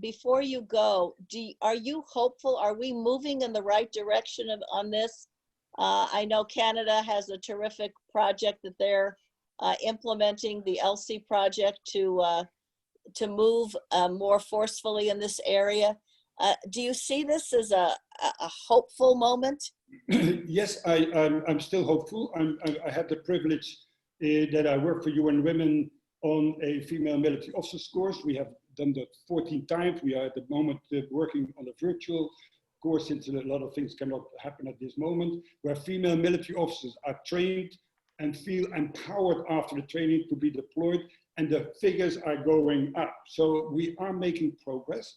Before you go, are you hopeful? Are we moving in the right direction on this? I know Canada has a terrific project that they're implementing, the LC project, to move more forcefully in this area. Do you see this as a hopeful moment? Yes, I'm still hopeful. I had the privilege that I work for UN Women on a female military officers course. We have done that 14 times. We are at the moment working on a virtual course, since a lot of things cannot happen at this moment, where female military officers are trained and feel empowered after the training to be deployed, and the figures are going up. So we are making progress,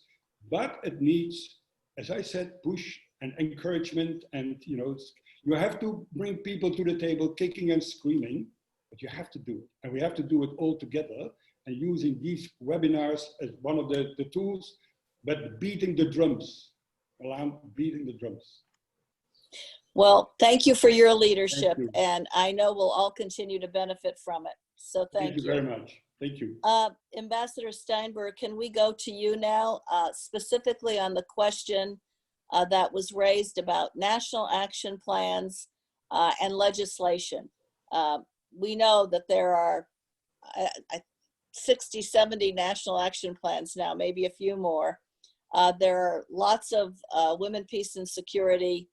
but it needs, as I said, push and encouragement, and you know, you have to bring people to the table kicking and screaming, but you have to do it, and we have to do it all together, and using these webinars as one of the tools, but beating the drums, beating the drums. Well, thank you for your leadership, and I know we'll all continue to benefit from it. So thank you very much. Thank you. Ambassador Steinberg, can we go to you now, specifically on the question that was raised about national action plans and legislation? We know that there are 60, 70 national action plans now, maybe a few more. There are lots of women, peace, and security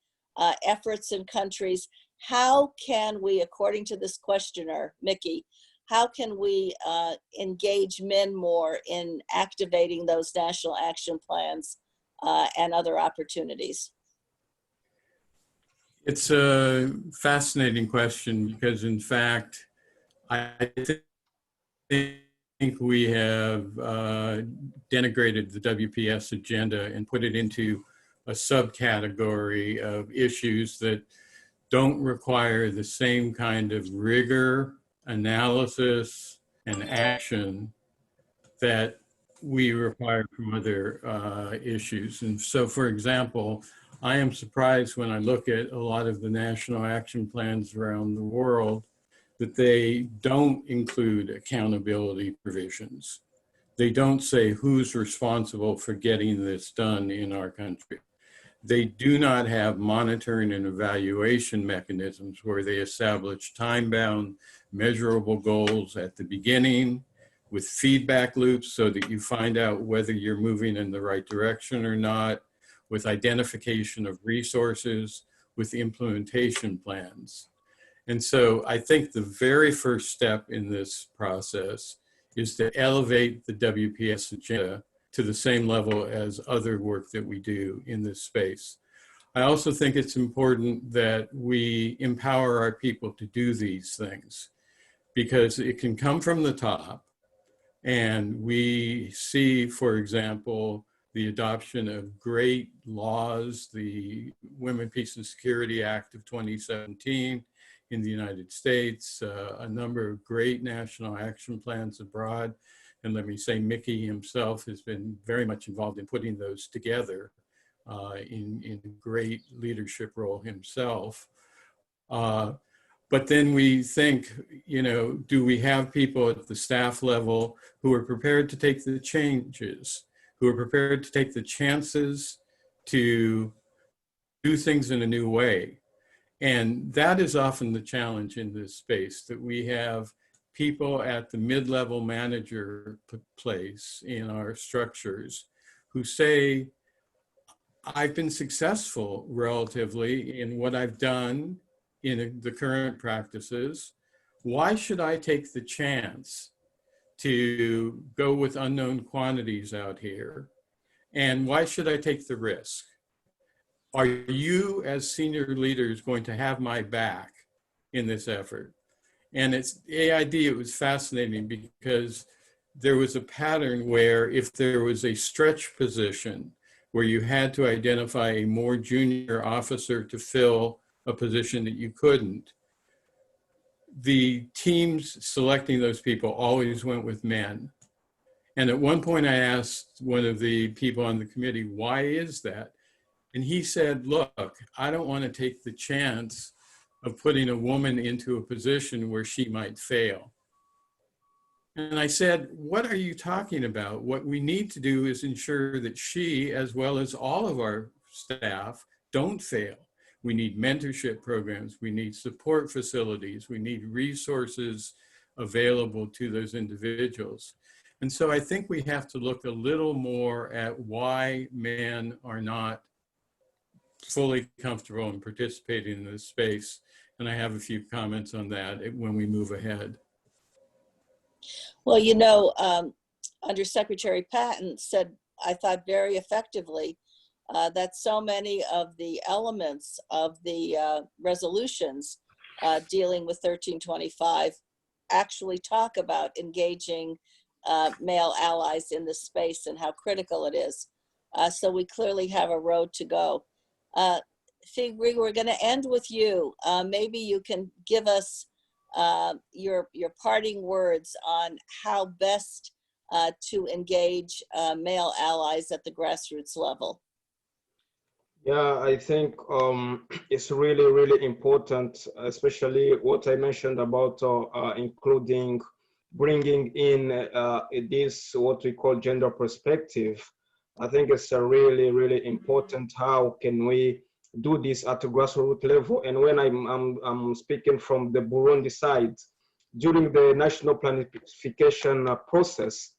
efforts in countries. How can we, according to this questioner, Mickey, how can we engage men more in activating those national action plans and other opportunities? It's a fascinating question because, in fact, I think we have denigrated the WPS agenda and put it into a subcategory of issues that don't require the same kind of rigor, analysis, and action that we require from other issues. And so, for example, I am surprised when I look at a lot of the national action plans around the world that they don't include accountability provisions. They don't say who's responsible for getting this done in our country. They do not have monitoring and evaluation mechanisms where they establish time-bound, measurable goals at the beginning, with feedback loops so that you find out whether you're moving in the right direction or not, with identification of resources, with implementation plans. And so I think the very first step in this process is to elevate the WPS agenda to the same level as other work that we do in this space. I also think it's important that we empower our people to do these things, because it can come from the top. And we see, for example, the adoption of great laws, the Women, Peace and Security Act of 2017 in the United States, a number of great national action plans abroad. And let me say, Mickey himself has been very much involved in putting those together in great leadership role himself. But then we think, you know, do we have people at the staff level who are prepared to take the changes, who are prepared to take the chances to do things in a new way? And that is often the challenge in this space, that we have people at the mid-level manager place in our structures who say, I've been successful relatively in what I've done in the current practices. Why should I take the chance to go with unknown quantities out here? And why should I take the risk? Are you as senior leaders going to have my back in this effort? And it's AID, it was fascinating because there was a pattern where if there was a stretch position where you had to identify a more junior officer to fill a position that you couldn't, the teams selecting those people always went with men. And at one point I asked one of the people on the committee, why is that? And he said, look, I don't want to take the chance of putting a woman into a position where she might fail. And I said, what are you talking about? What we need to do is ensure that she, as well as all of our staff, don't fail. We need mentorship programs. We need support facilities. We need resources available to those individuals. And so I think we have to look a little more at why men are not fully comfortable in participating in this space. And I have a few comments on that when we move ahead. Well, you know, Undersecretary Patten said, I thought very effectively, that so many of the elements of the resolutions dealing with 1325 actually talk about engaging male allies in this space and how critical it is. So we clearly have a road to go. Fikiri, we're going to end with you. Maybe you can give us your parting words on how best to engage male allies at the grassroots level. Yeah, I think it's really, really important, especially what I mentioned about including, bringing in this, what we call gender perspective. I think it's a really, really important. How can we do this at a grassroots level? And when I'm speaking from the Burundi side, during the national planification process,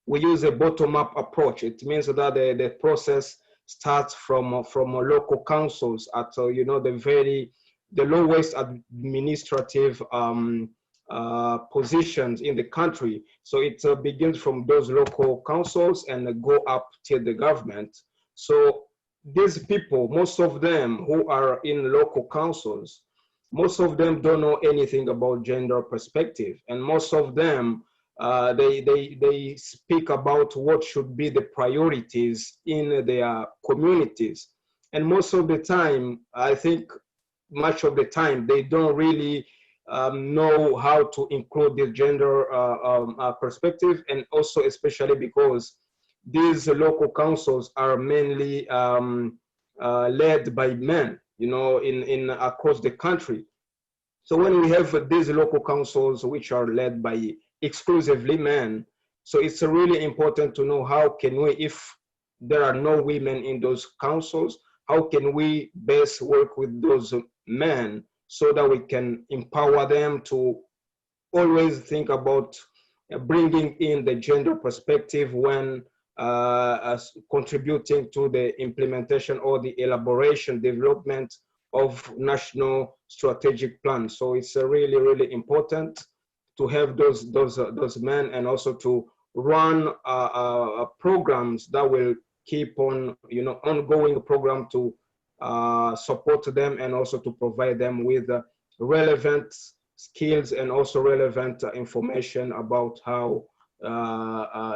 we use a bottom-up approach. It means that the process starts from local councils at you know, the lowest administrative positions in the country. So it begins from those local councils and go up to the government. So these people, most of them who are in local councils, most of them don't know anything about gender perspective, and most of them they speak about what should be the priorities in their communities, and most of the time, I think much of the time, they don't really know how to include the gender perspective, and also especially because these local councils are mainly led by men, you know, in across the country. So when we have these local councils which are led by exclusively men, so it's really important to know how can we, if there are no women in those councils, how can we best work with those men so that we can empower them to always think about bringing in the gender perspective when contributing to the implementation or the elaboration, development of national strategic plans. So it's really, really important to have those men, and also to run programs that will keep on, ongoing program to support them, and also to provide them with relevant skills and also relevant information about how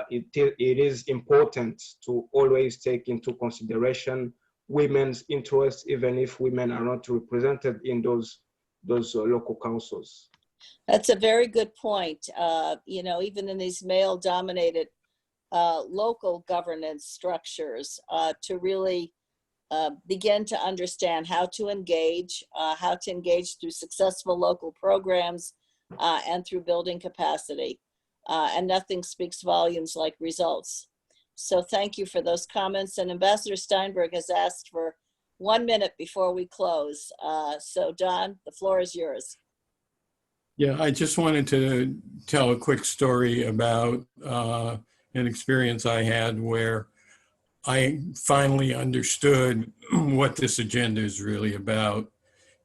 it is important to always take into consideration women's interests, even if women are not represented in those local councils. That's a very good point. Even in these male-dominated local governance structures, to really begin to understand how to engage through successful local programs and through building capacity. And nothing speaks volumes like results. So thank you for those comments. And Ambassador Steinberg has asked for 1 minute before we close. So Don, the floor is yours. Yeah, I just wanted to tell a quick story about an experience I had where I finally understood what this agenda is really about.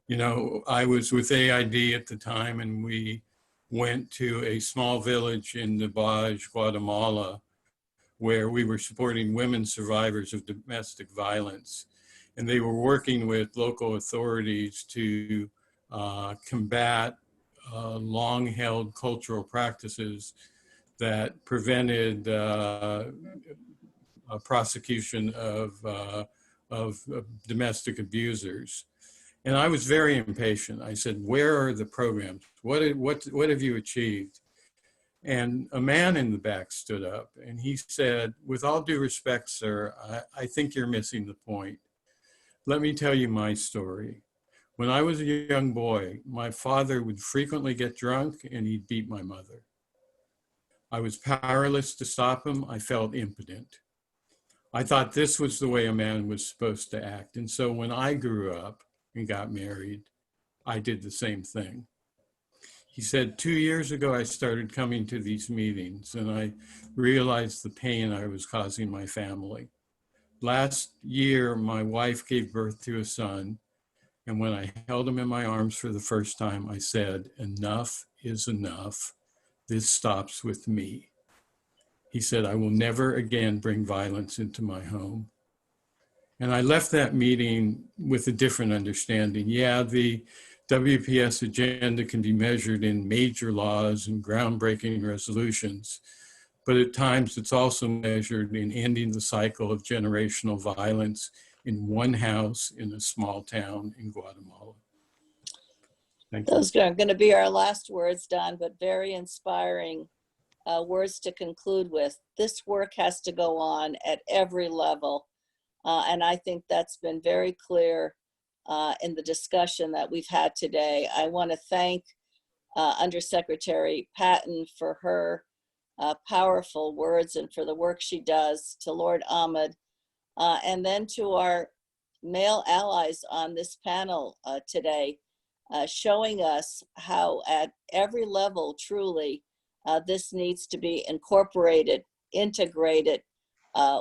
I was with AID at the time, and we went to a small village in the Baj, Guatemala, where we were supporting women survivors of domestic violence. And they were working with local authorities to combat long-held cultural practices that prevented prosecution of domestic abusers. And I was very impatient. I said, where are the programs? What have you achieved? And a man in the back stood up and he said, with all due respect, sir, I think you're missing the point. Let me tell you my story. When I was a young boy, my father would frequently get drunk and he'd beat my mother. I was powerless to stop him. I felt impotent. I thought this was the way a man was supposed to act. And so when I grew up and got married, I did the same thing. He said, 2 years ago, I started coming to these meetings and I realized the pain I was causing my family. Last year, my wife gave birth to a son. And when I held him in my arms for the first time, I said, enough is enough. This stops with me. He said, I will never again bring violence into my home. And I left that meeting with a different understanding. Yeah, the WPS agenda can be measured in major laws and groundbreaking resolutions, but at times it's also measured in ending the cycle of generational violence in one house in a small town in Guatemala. Thank you. Those are going to be our last words, Don, but very inspiring words to conclude with. This work has to go on at every level. And I think that's been very clear in the discussion that we've had today. I want to thank Undersecretary Patten for her powerful words and for the work she does, to Lord Ahmad, and then to our male allies on this panel today, showing us how at every level, truly, this needs to be incorporated, integrated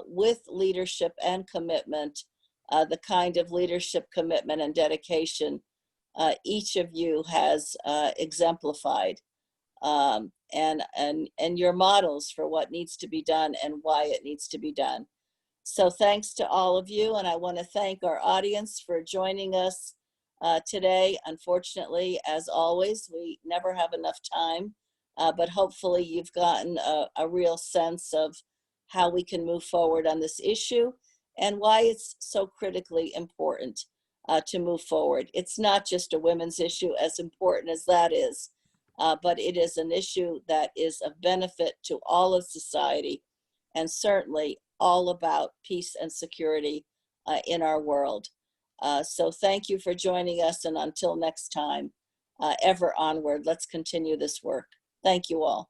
with leadership and commitment, the kind of leadership, commitment, and dedication each of you has exemplified, and your models for what needs to be done and why it needs to be done. So thanks to all of you, and I want to thank our audience for joining us today. Unfortunately, as always, we never have enough time, but hopefully you've gotten a real sense of how we can move forward on this issue and why it's so critically important to move forward. It's not just a women's issue, as important as that is, but it is an issue that is of benefit to all of society, and certainly all about peace and security in our world. So thank you for joining us, and until next time, ever onward, let's continue this work. Thank you all.